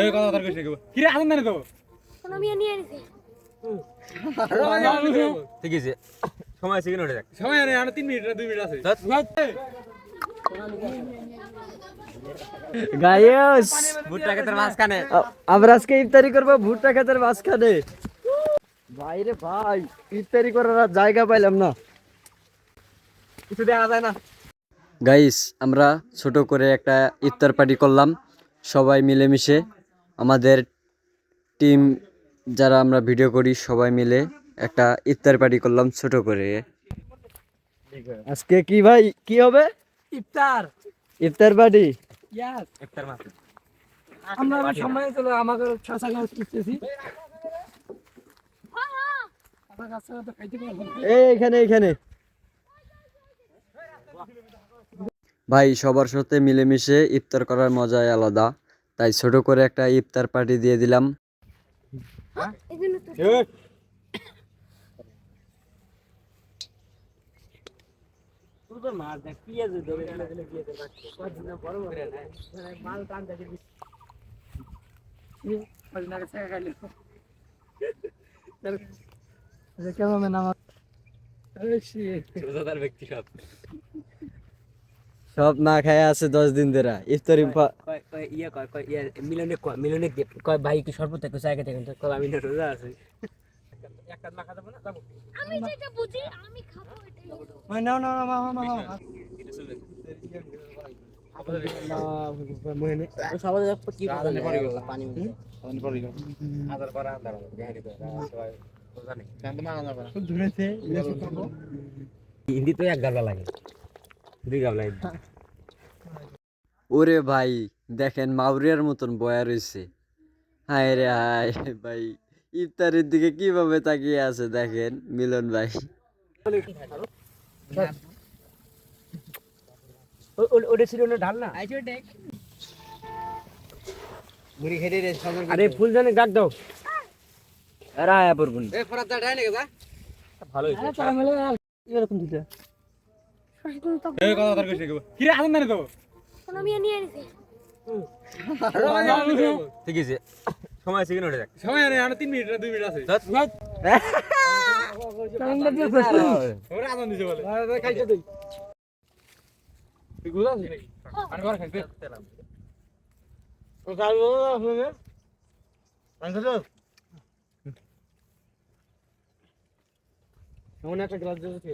এই কথা কথা কইছ কি রে আনন্দ না তো কোন মিয়া নিয়ে আইছে ঠিক আছে সময় আছে কি নড়ে দেখ সময় নেই আর 3 মিনিট না 2 মিনিট আছে গাইস ভুট্টা ক্ষেতের মাঝখানে আমরা আজকে ইফতারি করব ভুট্টা ক্ষেতের মাঝখানে। ভাই রে ভাই, ইফতারি করার আর জায়গা পাইলাম না, কিছু দেখা যায় না। গাইস আমরা ছোট করে একটা ইফতার পার্টি করলাম সবাই মিলেমিশে, আমাদের টিম যারা আমরা ভিডিও করি সবাই মিলে একটা ইফতার পার্টি করলাম ছোট করে। আজকে কি ভাই কি হবে? ইফতার ইফতার পার্টি। ইয়াস ইফতার মাছ আমরা সময় চলে আমাকে ছসা গাছ কিনতেছি আমার কাছে তো খাইতে পারবো এইখানে এইখানে ভাই সবার সাথে মিলেমিশে ইফতার করার মজাই আলাদা, তাই ছোট করে একটা ইফতার পার্টি দিয়ে দিলাম। এজন্য তো পুরো মাছ দেখ পিয়াজ ধরে দিলে পিয়াজ রাখতে কতদিন বড় করে না মাল টান দেখে এই কদিন আগে টাকা খাইলে তাহলে কেমন নাম আরে শিট রোজাদার ব্যক্তি সব সব না খায় আছে 10 দিন ধরে ইফতারি মিলনে কয় ভাই কি শরবত থেকে চাই খেতে কিন্তু কয় আমি রোজা আছি একটা না খাবো না যাবো আমি যেটা বুঝি আমি খাবো এটাই ওই নাও নাও মা মা হিন্দি তো এক গাবলা লাগে দুই গাবলা ওরে ভাই দেখেন মাউরিয়ার মতন বয়া রইছে, হায় রে হায় ভাই ইফতারের দিকে কিভাবে তাকিয়ে আছে দেখেন মিলন ভাই। ওটা ছিল না ঢাল না মুড়ি খেতে রে সজল আরে ফুল জানে ডাক দাও আরে আয়া পড়বুন এ ফরাত দা ডাইনে গেছা ভালো হইছে তারা মেলে এরকম দিতে সচেতন তো এই কথা কথা কইছ কি রে আনন্দ না তো কোন মিয়া নিয়ে আইছে ঠিক আছে সময় আছে কি নড়ে দেখ সময় নেই আর 3 মিনিট না 2 মিনিট আছে কারণটা দিয়ে ফেসলি ওরে আনন্দ দিছে বলে খাইতে দেই তুই গুলা আছে আর ঘর খাইতে ও কাল বলো আনছো এমন একটা গ্লাস দিয়েছে